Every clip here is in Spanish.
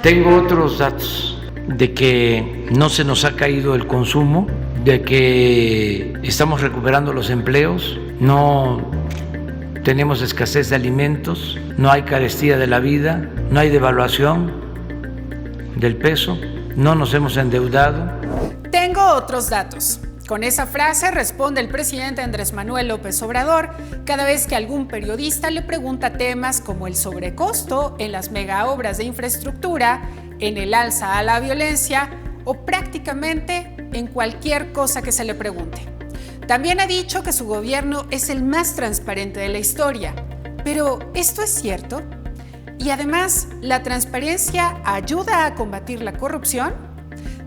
Tengo otros datos de que no se nos ha caído el consumo, de que estamos recuperando los empleos, no tenemos escasez de alimentos, no hay carestía de la vida, no hay devaluación del peso, no nos hemos endeudado. Tengo otros datos. Con esa frase responde el presidente Andrés Manuel López Obrador cada vez que algún periodista le pregunta temas como el sobrecosto en las megaobras de infraestructura, en el alza a la violencia o prácticamente en cualquier cosa que se le pregunte. También ha dicho que su gobierno es el más transparente de la historia. Pero, ¿esto es cierto? Y además, ¿la transparencia ayuda a combatir la corrupción?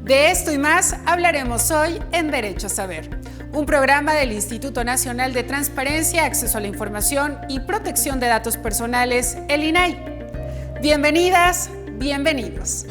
De esto y más hablaremos hoy en Derecho a Saber, un programa del Instituto Nacional de Transparencia, Acceso a la Información y Protección de Datos Personales, el INAI. Bienvenidas, bienvenidos.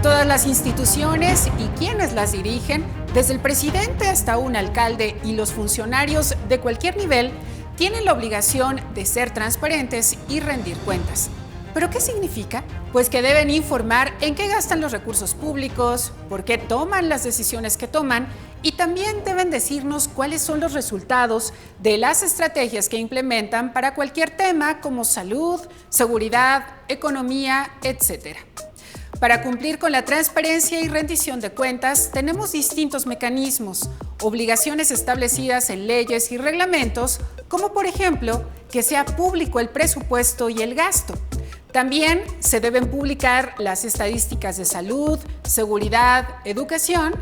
Todas las instituciones y quienes las dirigen, desde el presidente hasta un alcalde y los funcionarios de cualquier nivel, tienen la obligación de ser transparentes y rendir cuentas. ¿Pero qué significa? Pues que deben informar en qué gastan los recursos públicos, por qué toman las decisiones que toman y también deben decirnos cuáles son los resultados de las estrategias que implementan para cualquier tema como salud, seguridad, economía, etc. Para cumplir con la transparencia y rendición de cuentas, tenemos distintos mecanismos, obligaciones establecidas en leyes y reglamentos, como por ejemplo, que sea público el presupuesto y el gasto. También se deben publicar las estadísticas de salud, seguridad, educación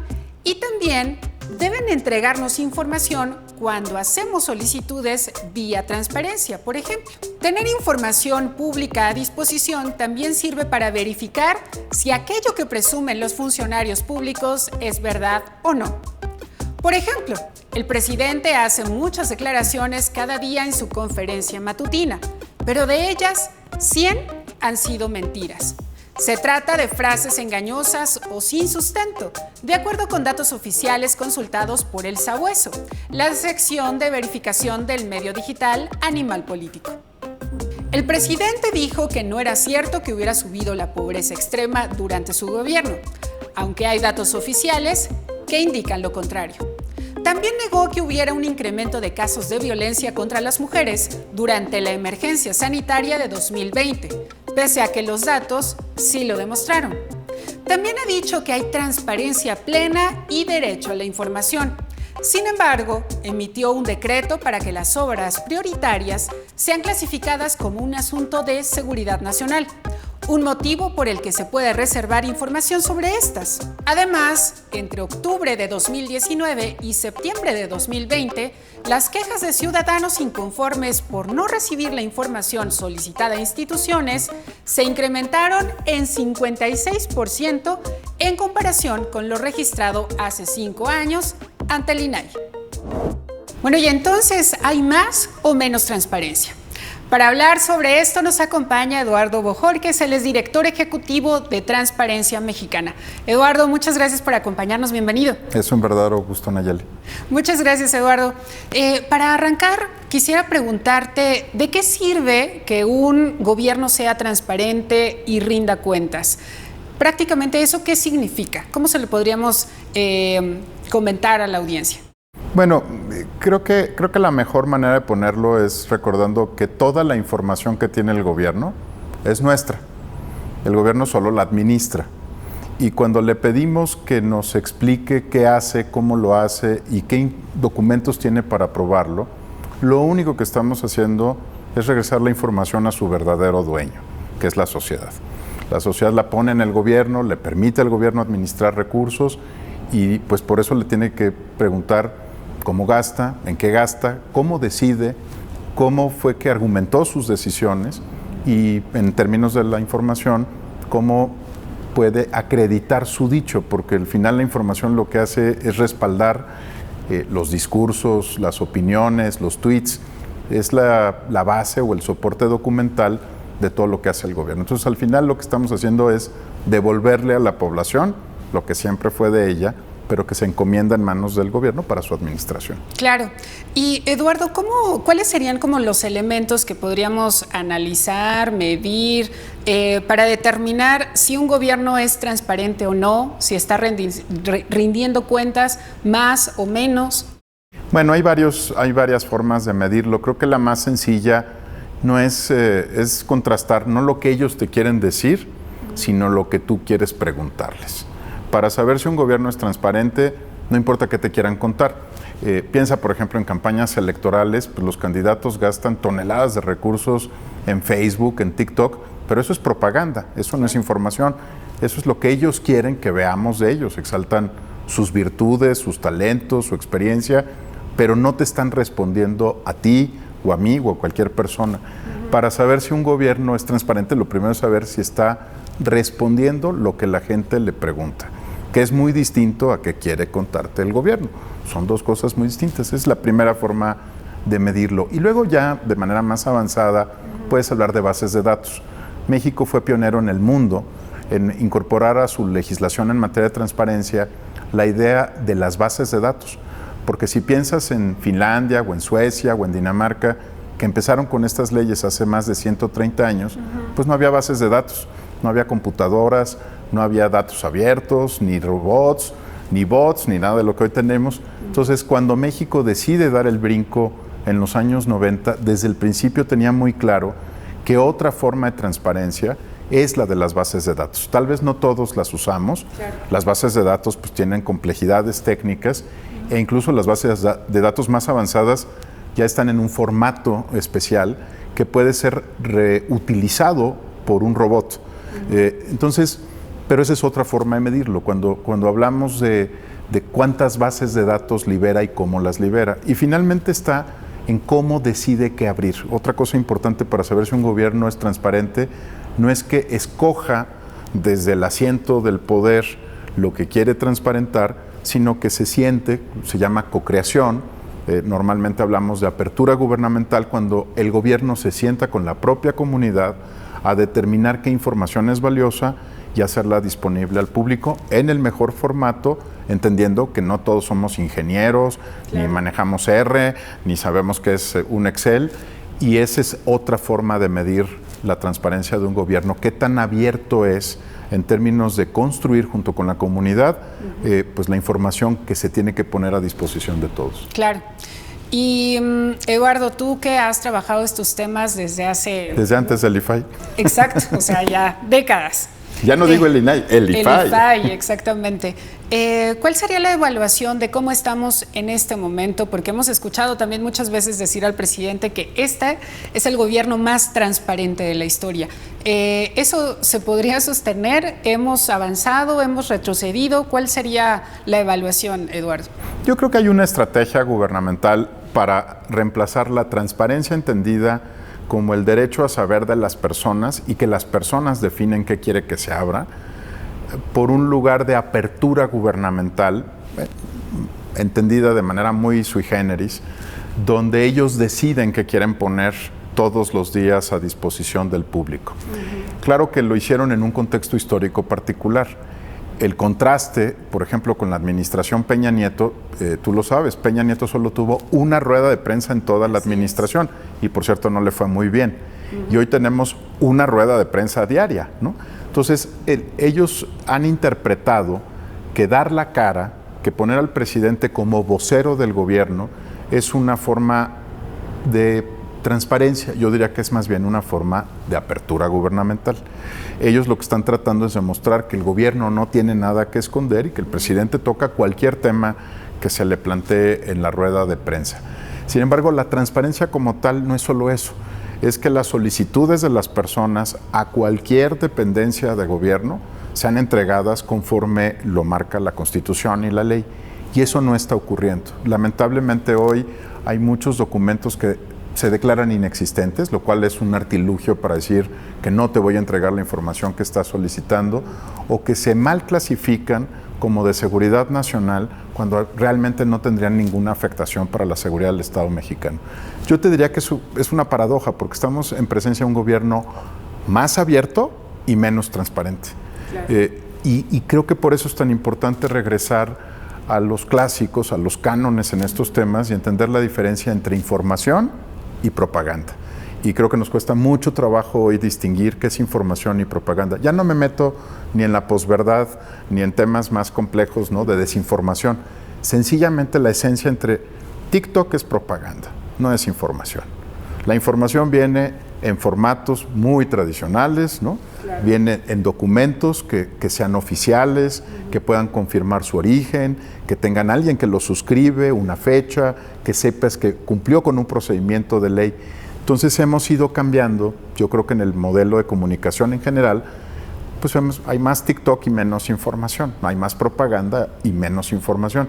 y también deben entregarnos información cuando hacemos solicitudes vía transparencia, por ejemplo. Tener información pública a disposición también sirve para verificar si aquello que presumen los funcionarios públicos es verdad o no. Por ejemplo, el presidente hace muchas declaraciones cada día en su conferencia matutina, pero de ellas, 100 han sido mentiras. Se trata de frases engañosas o sin sustento, de acuerdo con datos oficiales consultados por el Sabueso, la sección de verificación del medio digital Animal Político. El presidente dijo que no era cierto que hubiera subido la pobreza extrema durante su gobierno, aunque hay datos oficiales que indican lo contrario. También negó que hubiera un incremento de casos de violencia contra las mujeres durante la emergencia sanitaria de 2020, pese a que los datos sí lo demostraron. También ha dicho que hay transparencia plena y derecho a la información. Sin embargo, emitió un decreto para que las obras prioritarias sean clasificadas como un asunto de seguridad nacional, un motivo por el que se puede reservar información sobre estas. Además, entre octubre de 2019 y septiembre de 2020, las quejas de ciudadanos inconformes por no recibir la información solicitada a instituciones se incrementaron en 56% en comparación con lo registrado hace 5 años ante el INAI. Bueno, y entonces, ¿hay más o menos transparencia? Para hablar sobre esto nos acompaña Eduardo Bojorquez, él es director ejecutivo de Transparencia Mexicana. Eduardo, muchas gracias por acompañarnos, bienvenido. Es un verdadero gusto, Nayeli. Muchas gracias, Eduardo. Para arrancar, quisiera preguntarte, ¿de qué sirve que un gobierno sea transparente y rinda cuentas? Prácticamente eso, ¿qué significa? ¿Cómo se lo podríamos comentar a la audiencia? Bueno, creo que la mejor manera de ponerlo es recordando que toda la información que tiene el gobierno es nuestra. El gobierno solo la administra. Y cuando le pedimos que nos explique qué hace, cómo lo hace y qué documentos tiene para aprobarlo, lo único que estamos haciendo es regresar la información a su verdadero dueño, que es la sociedad. La sociedad la pone en el gobierno, le permite al gobierno administrar recursos y pues por eso le tiene que preguntar cómo gasta, en qué gasta, cómo decide, cómo fue que argumentó sus decisiones y en términos de la información, cómo puede acreditar su dicho, porque al final la información lo que hace es respaldar los discursos, las opiniones, los tweets, es la base o el soporte documental de todo lo que hace el gobierno. Entonces al final lo que estamos haciendo es devolverle a la población lo que siempre fue de ella, pero que se encomienda en manos del gobierno para su administración. Claro. Y Eduardo, ¿cuáles serían como los elementos que podríamos analizar, medir, para determinar si un gobierno es transparente o no, si está rindiendo cuentas más o menos? Bueno, hay varias formas de medirlo. Creo que la más sencilla no es contrastar no lo que ellos te quieren decir, sino lo que tú quieres preguntarles. Para saber si un gobierno es transparente, no importa qué te quieran contar. Piensa, por ejemplo, en campañas electorales, pues los candidatos gastan toneladas de recursos en Facebook, en TikTok, pero eso es propaganda, eso no es información, eso es lo que ellos quieren que veamos de ellos. Exaltan sus virtudes, sus talentos, su experiencia, pero no te están respondiendo a ti o a mí o a cualquier persona. Para saber si un gobierno es transparente, lo primero es saber si está respondiendo lo que la gente le pregunta, que es muy distinto a qué quiere contarte el gobierno. Son dos cosas muy distintas. Es la primera forma de medirlo. Y luego ya, de manera más avanzada, puedes hablar de bases de datos. México fue pionero en el mundo en incorporar a su legislación en materia de transparencia la idea de las bases de datos. Porque si piensas en Finlandia o en Suecia o en Dinamarca, que empezaron con estas leyes hace más de 130 años, pues no había bases de datos, no había computadoras, no había datos abiertos, ni robots, ni bots, ni nada de lo que hoy tenemos. Entonces, cuando México decide dar el brinco en los años 90, desde el principio tenía muy claro que otra forma de transparencia es la de las bases de datos. Tal vez no todos las usamos. Claro. Las bases de datos pues tienen complejidades técnicas e incluso las bases de datos más avanzadas ya están en un formato especial que puede ser reutilizado por un robot. Entonces, pero esa es otra forma de medirlo, cuando hablamos de cuántas bases de datos libera y cómo las libera. Y finalmente está en cómo decide qué abrir. Otra cosa importante para saber si un gobierno es transparente no es que escoja desde el asiento del poder lo que quiere transparentar, sino que se siente, se llama cocreación. Normalmente hablamos de apertura gubernamental cuando el gobierno se sienta con la propia comunidad a determinar qué información es valiosa y hacerla disponible al público en el mejor formato, entendiendo que no todos somos ingenieros, claro, ni manejamos R, ni sabemos qué es un Excel, y esa es otra forma de medir la transparencia de un gobierno, qué tan abierto es en términos de construir junto con la comunidad pues la información que se tiene que poner a disposición de todos. Claro. Y Eduardo, tú que has trabajado estos temas desde antes del IFAI. Exacto, o sea, ya décadas. Ya no digo el INAI, el IFAI. El IFAI, exactamente. ¿Cuál sería la evaluación de cómo estamos en este momento? Porque hemos escuchado también muchas veces decir al presidente que este es el gobierno más transparente de la historia. ¿Eso se podría sostener? ¿Hemos avanzado? ¿Hemos retrocedido? ¿Cuál sería la evaluación, Eduardo? Yo creo que hay una estrategia gubernamental para reemplazar la transparencia entendida como el derecho a saber de las personas y que las personas definen qué quiere que se abra, por un lugar de apertura gubernamental, entendida de manera muy sui generis, donde ellos deciden qué quieren poner todos los días a disposición del público. Claro que lo hicieron en un contexto histórico particular. El contraste, por ejemplo, con la administración Peña Nieto, tú lo sabes, Peña Nieto solo tuvo una rueda de prensa en toda la administración y, por cierto, no le fue muy bien. Y hoy tenemos una rueda de prensa diaria, ¿no? Entonces, ellos han interpretado que dar la cara, que poner al presidente como vocero del gobierno es una forma de transparencia. Yo diría que es más bien una forma de apertura gubernamental. Ellos lo que están tratando es demostrar que el gobierno no tiene nada que esconder y que el presidente toca cualquier tema que se le plantee en la rueda de prensa. Sin embargo, la transparencia como tal no es solo eso, es que las solicitudes de las personas a cualquier dependencia de gobierno sean entregadas conforme lo marca la Constitución y la ley. Y eso no está ocurriendo. Lamentablemente hoy hay muchos documentos que se declaran inexistentes, lo cual es un artilugio para decir que no te voy a entregar la información que estás solicitando, o que se mal clasifican como de seguridad nacional cuando realmente no tendrían ninguna afectación para la seguridad del Estado mexicano. Yo te diría que es una paradoja porque estamos en presencia de un gobierno más abierto y menos transparente. Claro. Y creo que por eso es tan importante regresar a los clásicos, a los cánones en estos temas y entender la diferencia entre información y propaganda. Y creo que nos cuesta mucho trabajo hoy distinguir qué es información y propaganda. Ya no me meto ni en la posverdad, ni en temas más complejos, ¿no?, de desinformación. Sencillamente la esencia entre TikTok es propaganda, no es información. La información viene en formatos muy tradicionales, ¿no? Claro. Viene en documentos que sean oficiales, que puedan confirmar su origen, que tengan alguien que lo suscribe, una fecha, que sepas que cumplió con un procedimiento de ley. Entonces hemos ido cambiando, yo creo que en el modelo de comunicación en general, pues hay más TikTok y menos información, hay más propaganda y menos información,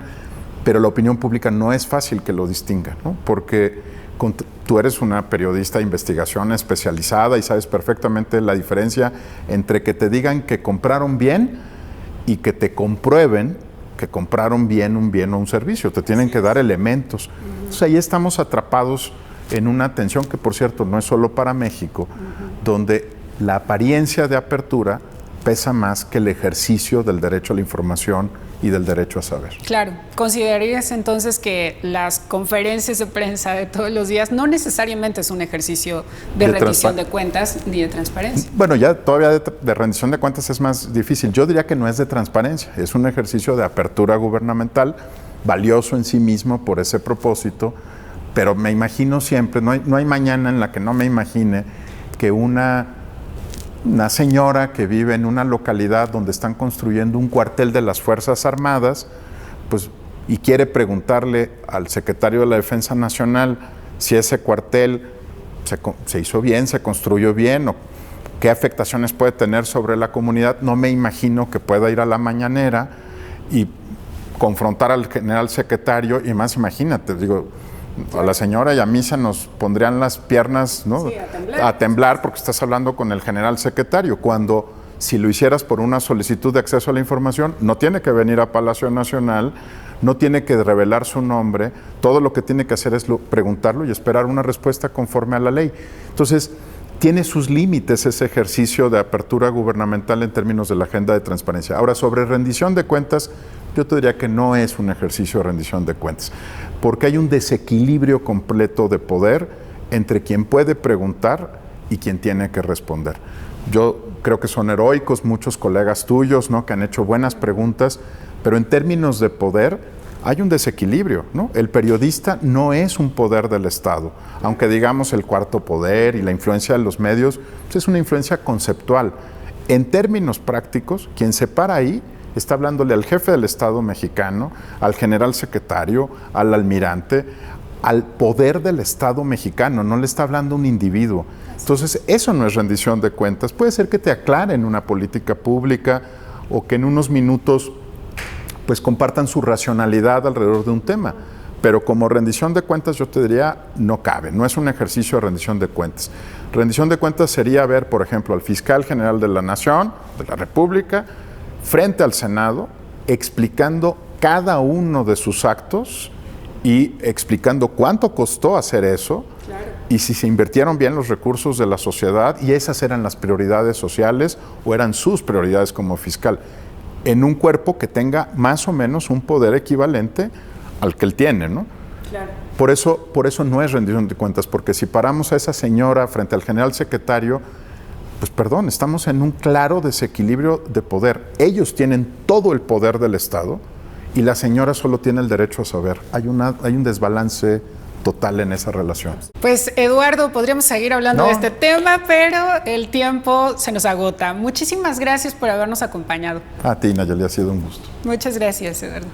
pero la opinión pública no es fácil que lo distinga, ¿no? Porque tú eres una periodista de investigación especializada y sabes perfectamente la diferencia entre que te digan que compraron bien y que te comprueben que compraron bien un bien o un servicio, te tienen que dar elementos. Entonces ahí estamos atrapados en una tensión que, por cierto, no es solo para México, donde la apariencia de apertura pesa más que el ejercicio del derecho a la información y del derecho a saber. Claro. ¿Considerarías entonces que las conferencias de prensa de todos los días no necesariamente es un ejercicio de rendición de cuentas ni de transparencia? Bueno, ya todavía de rendición de cuentas es más difícil. Yo diría que no es de transparencia, es un ejercicio de apertura gubernamental, valioso en sí mismo por ese propósito, pero me imagino siempre, no hay mañana en la que no me imagine que una señora que vive en una localidad donde están construyendo un cuartel de las Fuerzas Armadas, pues, y quiere preguntarle al secretario de la Defensa Nacional si ese cuartel se hizo bien, se construyó bien, o qué afectaciones puede tener sobre la comunidad. No me imagino que pueda ir a la mañanera y confrontar al general secretario, y más imagínate, digo, a la señora y a mí se nos pondrían las piernas, ¿no?, sí, a temblar porque estás hablando con el general secretario, cuando si lo hicieras por una solicitud de acceso a la información, no tiene que venir a Palacio Nacional, no tiene que revelar su nombre, todo lo que tiene que hacer es preguntarlo y esperar una respuesta conforme a la ley. Entonces, tiene sus límites ese ejercicio de apertura gubernamental en términos de la agenda de transparencia. Ahora, sobre rendición de cuentas, yo te diría que no es un ejercicio de rendición de cuentas, porque hay un desequilibrio completo de poder entre quien puede preguntar y quien tiene que responder. Yo creo que son heroicos muchos colegas tuyos, ¿no?, que han hecho buenas preguntas, pero en términos de poder hay un desequilibrio, ¿no? El periodista no es un poder del Estado, aunque digamos el cuarto poder y la influencia de los medios, pues es una influencia conceptual. En términos prácticos, quien se para ahí está hablándole al jefe del Estado mexicano, al general secretario, al almirante, al poder del Estado mexicano, no le está hablando a un individuo. Entonces, eso no es rendición de cuentas. Puede ser que te aclaren una política pública o que en unos minutos pues compartan su racionalidad alrededor de un tema, pero como rendición de cuentas yo te diría no cabe, no es un ejercicio de rendición de cuentas. Rendición de cuentas sería ver, por ejemplo, al fiscal general de la Nación, de la República, frente al Senado, explicando cada uno de sus actos y explicando cuánto costó hacer eso, claro, y si se invirtieron bien los recursos de la sociedad y esas eran las prioridades sociales o eran sus prioridades como fiscal, en un cuerpo que tenga más o menos un poder equivalente al que él tiene, ¿no? Claro. Por eso no es rendición de cuentas, porque si paramos a esa señora frente al general secretario, pues perdón, estamos en un claro desequilibrio de poder. Ellos tienen todo el poder del Estado y la señora solo tiene el derecho a saber. Hay un desbalance total en esa relación. Pues Eduardo, podríamos seguir hablando de este tema, pero el tiempo se nos agota. Muchísimas gracias por habernos acompañado. A ti, Nayeli, ha sido un gusto. Muchas gracias, Eduardo.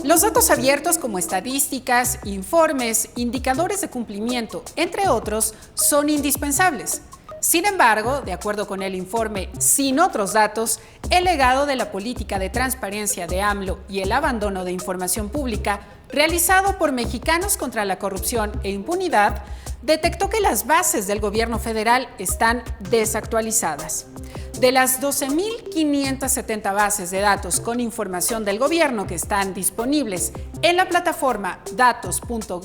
Los datos abiertos como estadísticas, informes, indicadores de cumplimiento, entre otros, son indispensables. Sin embargo, de acuerdo con el informe Sin otros datos, el legado de la política de transparencia de AMLO y el abandono de información pública realizado por Mexicanos contra la Corrupción e Impunidad detectó que las bases del gobierno federal están desactualizadas. De las 12.570 bases de datos con información del gobierno que están disponibles en la plataforma datos.gov.mx,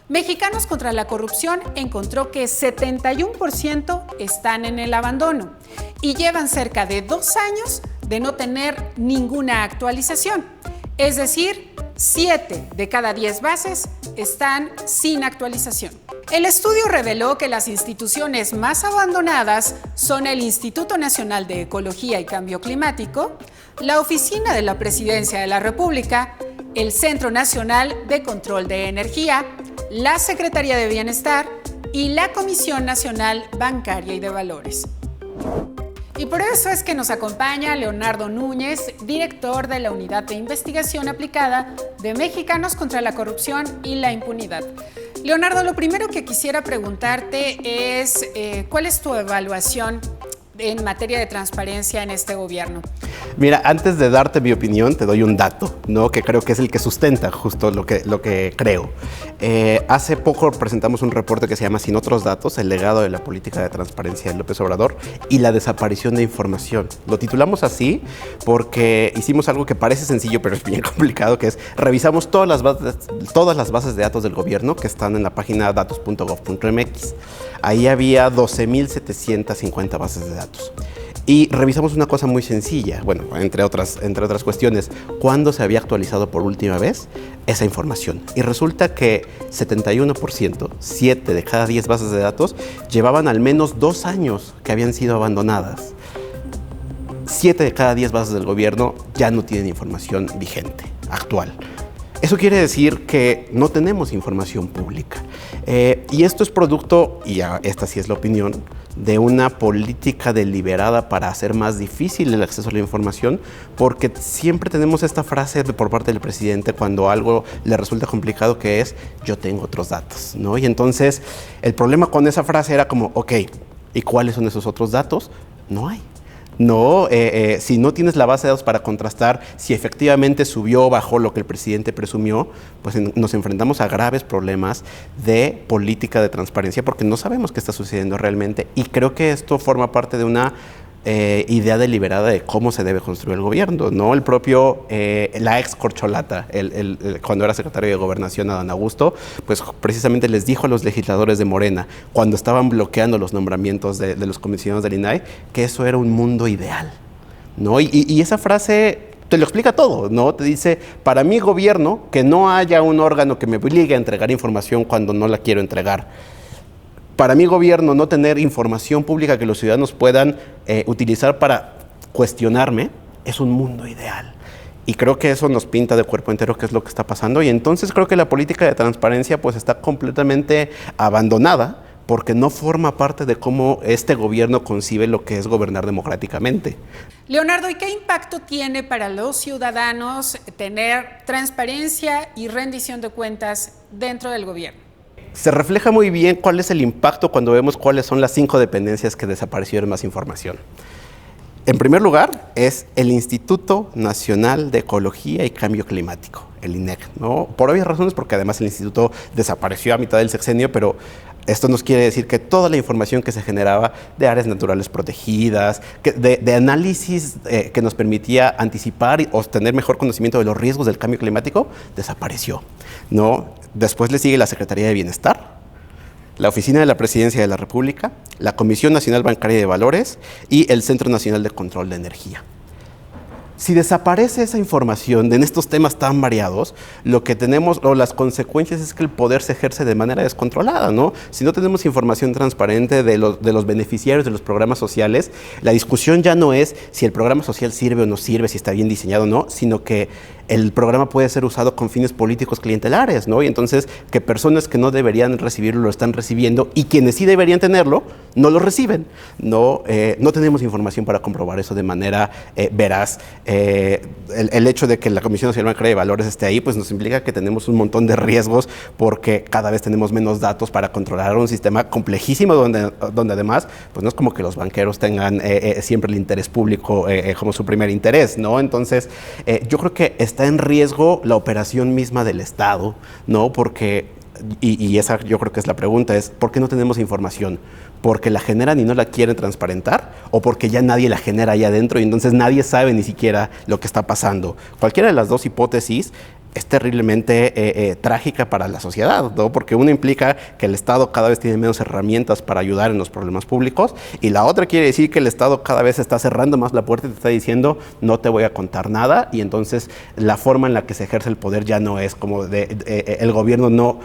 Mexicanos contra la Corrupción encontró que 71% están en el abandono y llevan cerca de 2 años de no tener ninguna actualización. Es decir, 7 de cada 10 bases están sin actualización. El estudio reveló que las instituciones más abandonadas son el Instituto Nacional de Ecología y Cambio Climático, la Oficina de la Presidencia de la República, el Centro Nacional de Control de Energía, la Secretaría de Bienestar y la Comisión Nacional Bancaria y de Valores. Y por eso es que nos acompaña Leonardo Núñez, director de la Unidad de Investigación Aplicada de Mexicanos contra la Corrupción y la Impunidad. Leonardo, lo primero que quisiera preguntarte es ¿cuál es tu evaluación en materia de transparencia en este gobierno? Mira, antes de darte mi opinión, te doy un dato, ¿no? Que creo que es el que sustenta justo lo que creo. Hace poco presentamos un reporte que se llama Sin otros datos, el legado de la política de transparencia de López Obrador y la desaparición de información. Lo titulamos así porque hicimos algo que parece sencillo, pero es bien complicado, que es revisamos todas las bases de datos del gobierno que están en la página datos.gov.mx. Ahí había 12.750 bases de datos. Y revisamos una cosa muy sencilla, bueno, entre otras cuestiones, ¿cuándo se había actualizado por última vez esa información? Y resulta que 71%, 7 de cada 10 bases de datos, llevaban al menos 2 años que habían sido abandonadas. 7 de cada 10 bases del gobierno ya no tienen información vigente, actual. Eso quiere decir que no tenemos información pública. Y esto es producto, y esta sí es la opinión, de una política deliberada para hacer más difícil el acceso a la información, porque siempre tenemos esta frase por parte del presidente cuando algo le resulta complicado, que es yo tengo otros datos, ¿no? Y entonces el problema con esa frase era como, ok, ¿y cuáles son esos otros datos? No hay. No, si no tienes la base de datos para contrastar si efectivamente subió o bajó lo que el presidente presumió, pues nos enfrentamos a graves problemas de política de transparencia porque no sabemos qué está sucediendo realmente, y creo que esto forma parte de una idea deliberada de cómo se debe construir el gobierno, ¿no? El propio, la ex corcholata, cuando era secretario de Gobernación, Adán Augusto, pues precisamente les dijo a los legisladores de Morena, cuando estaban bloqueando los nombramientos de los comisionados del INAI, que eso era un mundo ideal, ¿no? Y esa frase te lo explica todo, ¿no? Te dice, para mi gobierno, que no haya un órgano que me obligue a entregar información cuando no la quiero entregar. Para mi gobierno, no tener información pública que los ciudadanos puedan utilizar para cuestionarme es un mundo ideal. Y creo que eso nos pinta de cuerpo entero qué es lo que está pasando. Y entonces creo que la política de transparencia pues está completamente abandonada porque no forma parte de cómo este gobierno concibe lo que es gobernar democráticamente. Leonardo, ¿y qué impacto tiene para los ciudadanos tener transparencia y rendición de cuentas dentro del gobierno? Se refleja muy bien cuál es el impacto cuando vemos cuáles son las 5 dependencias que desaparecieron más información. En primer lugar, es el Instituto Nacional de Ecología y Cambio Climático, el INEC, ¿no? Por obvias razones, porque además el instituto desapareció a mitad del sexenio, pero esto nos quiere decir que toda la información que se generaba de áreas naturales protegidas, de análisis que nos permitía anticipar o tener mejor conocimiento de los riesgos del cambio climático, desapareció, ¿no? Después le sigue la Secretaría de Bienestar, la Oficina de la Presidencia de la República, la Comisión Nacional Bancaria y de Valores y el Centro Nacional de Control de Energía. Si desaparece esa información en estos temas tan variados, lo que tenemos, o las consecuencias, es que el poder se ejerce de manera descontrolada, ¿no? Si no tenemos información transparente de los beneficiarios de los programas sociales, la discusión ya no es si el programa social sirve o no sirve, si está bien diseñado o no, sino que el programa puede ser usado con fines políticos clientelares, ¿no? Y entonces que personas que no deberían recibirlo lo están recibiendo y quienes sí deberían tenerlo no lo reciben. No tenemos información para comprobar eso de manera veraz. El hecho de que la Comisión Nacional Bancaria de Valores esté ahí, pues nos implica que tenemos un montón de riesgos porque cada vez tenemos menos datos para controlar un sistema complejísimo donde además, pues no es como que los banqueros tengan siempre el interés público como su primer interés, ¿no? Entonces, yo creo que está en riesgo la operación misma del Estado, ¿no? Porque y esa yo creo que es la pregunta, es ¿por qué no tenemos información? ¿Porque la generan y no la quieren transparentar? ¿O porque ya nadie la genera allá adentro y entonces nadie sabe ni siquiera lo que está pasando? Cualquiera de las dos hipótesis es terriblemente trágica para la sociedad, ¿no? Porque una implica que el Estado cada vez tiene menos herramientas para ayudar en los problemas públicos, y la otra quiere decir que el Estado cada vez está cerrando más la puerta y te está diciendo no te voy a contar nada, y entonces la forma en la que se ejerce el poder ya no es como el gobierno no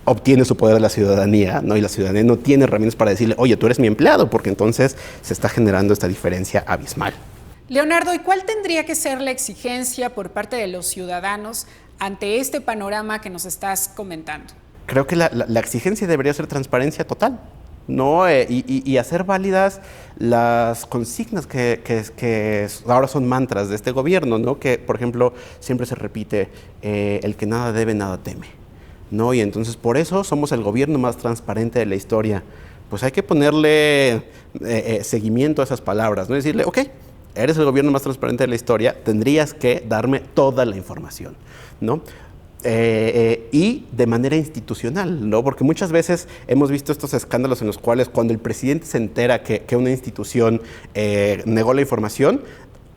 obtiene su poder de la ciudadanía, ¿no? Y la ciudadanía no tiene herramientas para decirle, oye, tú eres mi empleado, porque entonces se está generando esta diferencia abismal. Leonardo, ¿y cuál tendría que ser la exigencia por parte de los ciudadanos ante este panorama que nos estás comentando? Creo que la exigencia debería ser transparencia total, ¿no? Y hacer válidas las consignas que ahora son mantras de este gobierno, ¿no? Que, por ejemplo, siempre se repite, el que nada debe, nada teme, ¿no? Y entonces por eso somos el gobierno más transparente de la historia. Pues hay que ponerle seguimiento a esas palabras, ¿no? Decirle, ok, eres el gobierno más transparente de la historia, tendrías que darme toda la información, ¿no? Y de manera institucional, ¿no? Porque muchas veces hemos visto estos escándalos en los cuales cuando el presidente se entera que una institución negó la información,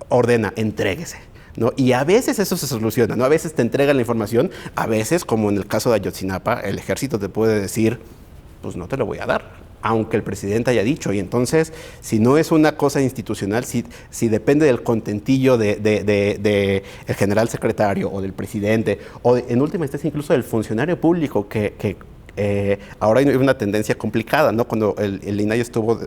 ordena, entréguese, ¿no? Y a veces eso se soluciona, ¿no? A veces te entregan la información, a veces, como en el caso de Ayotzinapa, el ejército te puede decir, pues no te lo voy a dar, aunque el presidente haya dicho. Y entonces, si no es una cosa institucional, si depende del contentillo de el general secretario o del presidente, o en última instancia incluso del funcionario público, que ahora hay una tendencia complicada, ¿no? Cuando el INAI estuvo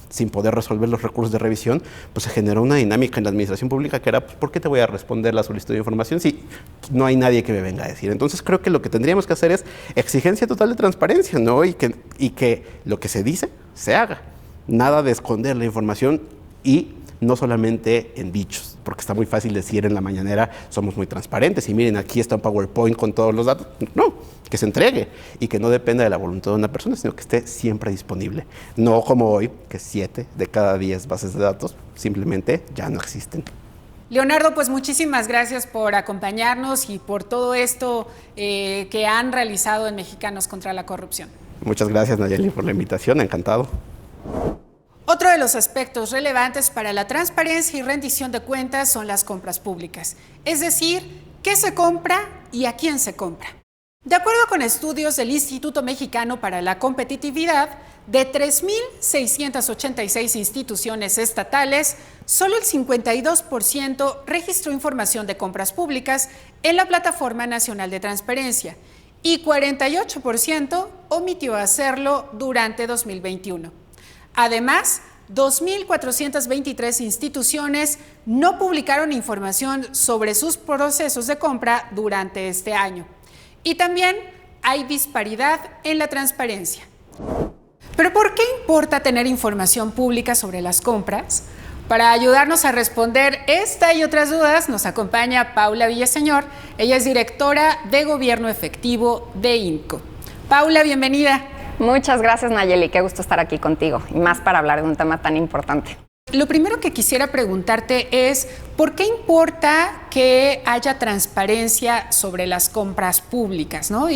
sin poder resolver los recursos de revisión, pues se generó una dinámica en la administración pública que era, pues, ¿por qué te voy a responder la solicitud de información si no hay nadie que me venga a decir? Entonces creo que lo que tendríamos que hacer es exigencia total de transparencia, ¿no? Y que lo que se dice se haga. Nada de esconder la información, y no solamente en dichos, porque está muy fácil decir en la mañanera somos muy transparentes y miren, aquí está un PowerPoint con todos los datos. No, que se entregue y que no dependa de la voluntad de una persona, sino que esté siempre disponible. No como hoy, que 7 de cada 10 bases de datos simplemente ya no existen. Leonardo, pues muchísimas gracias por acompañarnos y por todo esto que han realizado en Mexicanos contra la Corrupción. Muchas gracias, Nayeli, por la invitación, encantado. Otro de los aspectos relevantes para la transparencia y rendición de cuentas son las compras públicas, es decir, qué se compra y a quién se compra. De acuerdo con estudios del Instituto Mexicano para la Competitividad, de 3.686 instituciones estatales, solo el 52% registró información de compras públicas en la Plataforma Nacional de Transparencia y 48% omitió hacerlo durante 2021. Además, 2.423 instituciones no publicaron información sobre sus procesos de compra durante este año. Y también hay disparidad en la transparencia. ¿Pero por qué importa tener información pública sobre las compras? Para ayudarnos a responder esta y otras dudas, nos acompaña Paula Villaseñor. Ella es directora de Gobierno Efectivo de INCO. Paula, bienvenida. Muchas gracias, Nayeli. Qué gusto estar aquí contigo, y más para hablar de un tema tan importante. Lo primero que quisiera preguntarte es, ¿por qué importa que haya transparencia sobre las compras públicas, ¿no?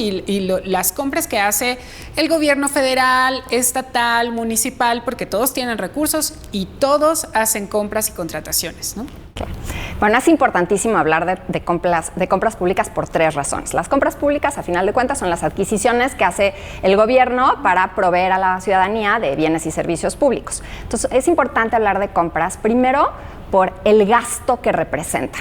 Las compras que hace el gobierno federal, estatal, municipal, porque todos tienen recursos y todos hacen compras y contrataciones, ¿no? Claro. Bueno, es importantísimo hablar de compras públicas por 3 razones. Las compras públicas, a final de cuentas, son las adquisiciones que hace el gobierno para proveer a la ciudadanía de bienes y servicios públicos. Entonces, es importante hablar de compras, primero, por el gasto que representa.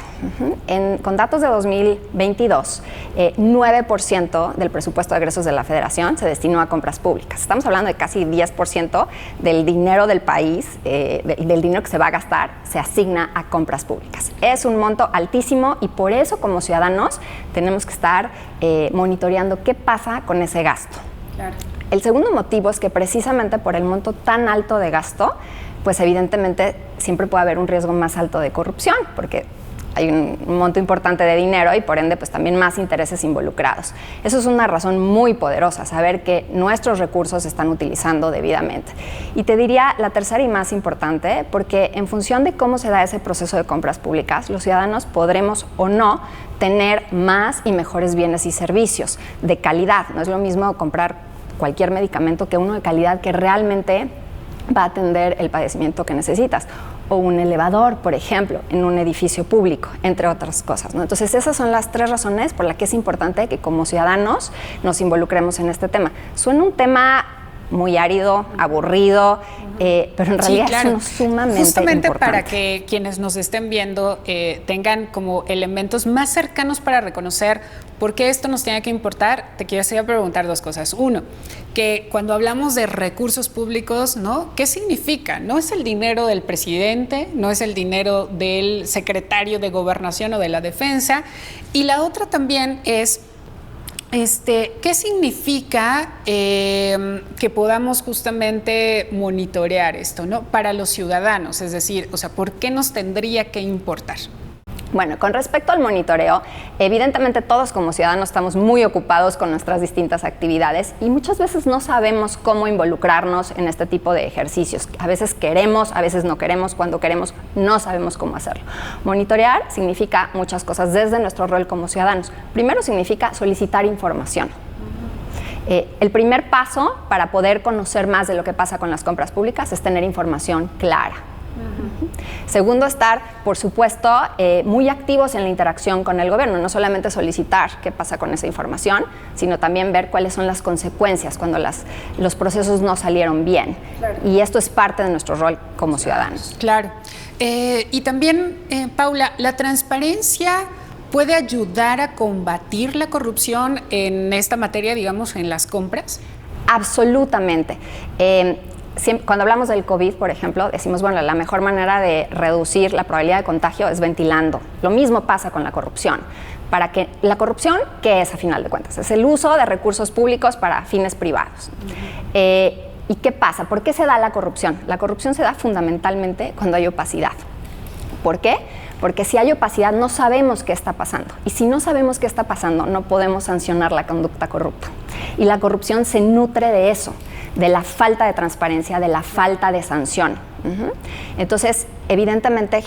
Con datos de 2022, 9% del presupuesto de egresos de la Federación se destinó a compras públicas. Estamos hablando de casi 10% del dinero del país, del dinero que se va a gastar, se asigna a compras públicas. Es un monto altísimo y por eso, como ciudadanos, tenemos que estar monitoreando qué pasa con ese gasto. Claro. El segundo motivo es que precisamente por el monto tan alto de gasto, pues evidentemente siempre puede haber un riesgo más alto de corrupción, porque hay un monto importante de dinero y por ende pues también más intereses involucrados. Eso es una razón muy poderosa, saber que nuestros recursos se están utilizando debidamente. Y te diría la tercera y más importante, porque en función de cómo se da ese proceso de compras públicas, los ciudadanos podremos o no tener más y mejores bienes y servicios de calidad. No es lo mismo comprar cualquier medicamento que uno de calidad que realmente va a atender el padecimiento que necesitas, o un elevador, por ejemplo, en un edificio público, entre otras cosas, ¿no? Entonces, esas son las tres razones por las que es importante que como ciudadanos nos involucremos en este tema. Suena un tema muy árido, aburrido, pero en realidad claro, es sumamente justamente importante. para que quienes nos estén viendo tengan como elementos más cercanos para reconocer por qué esto nos tiene que importar, te quiero preguntar dos cosas. Uno, que cuando hablamos de recursos públicos, ¿no? ¿Qué significa? No es el dinero del presidente, no es el dinero del secretario de Gobernación o de la Defensa. Y la otra también es ¿qué significa que podamos justamente monitorear esto, ¿no? Para los ciudadanos? Es decir, o sea, ¿por qué nos tendría que importar? Bueno, con respecto al monitoreo, evidentemente todos como ciudadanos estamos muy ocupados con nuestras distintas actividades y muchas veces no sabemos cómo involucrarnos en este tipo de ejercicios. A veces queremos, a veces no queremos, cuando queremos no sabemos cómo hacerlo. Monitorear significa muchas cosas desde nuestro rol como ciudadanos. Primero significa solicitar información. El primer paso para poder conocer más de lo que pasa con las compras públicas es tener información clara. Segundo, estar, por supuesto, muy activos en la interacción con el gobierno, no solamente solicitar qué pasa con esa información, sino también ver cuáles son las consecuencias cuando los procesos no salieron bien. Claro. Y esto es parte de nuestro rol como ciudadanos. Claro. Y también, Paula, ¿la transparencia puede ayudar a combatir la corrupción en esta materia, digamos, en las compras? Absolutamente. Cuando hablamos del COVID, por ejemplo, decimos, bueno, la mejor manera de reducir la probabilidad de contagio es ventilando. Lo mismo pasa con la corrupción. Para que la corrupción, ¿qué es a final de cuentas? Es el uso de recursos públicos para fines privados. ¿Y qué pasa? ¿Por qué se da la corrupción? La corrupción se da fundamentalmente cuando hay opacidad. ¿Por qué? Porque si hay opacidad no sabemos qué está pasando. Y si no sabemos qué está pasando, no podemos sancionar la conducta corrupta. Y la corrupción se nutre de eso, de la falta de transparencia, de la falta de sanción. Entonces, evidentemente,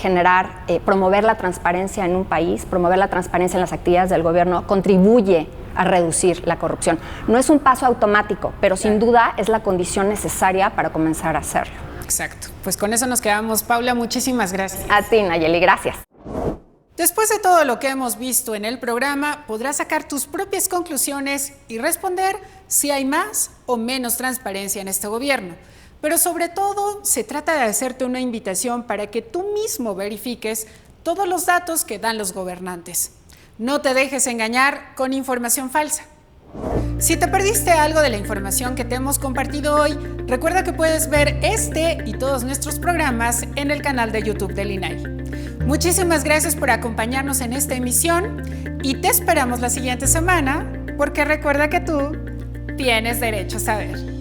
promover la transparencia en un país, promover la transparencia en las actividades del gobierno, contribuye a reducir la corrupción. No es un paso automático, pero sin duda es la condición necesaria para comenzar a hacerlo. Exacto. Pues con eso nos quedamos. Paula, muchísimas gracias. A ti, Nayeli, gracias. Después de todo lo que hemos visto en el programa, podrás sacar tus propias conclusiones y responder si hay más o menos transparencia en este gobierno. Pero sobre todo, se trata de hacerte una invitación para que tú mismo verifiques todos los datos que dan los gobernantes. No te dejes engañar con información falsa. Si te perdiste algo de la información que te hemos compartido hoy, recuerda que puedes ver este y todos nuestros programas en el canal de YouTube del INAI. Muchísimas gracias por acompañarnos en esta emisión y te esperamos la siguiente semana, porque recuerda que tú tienes derecho a saber.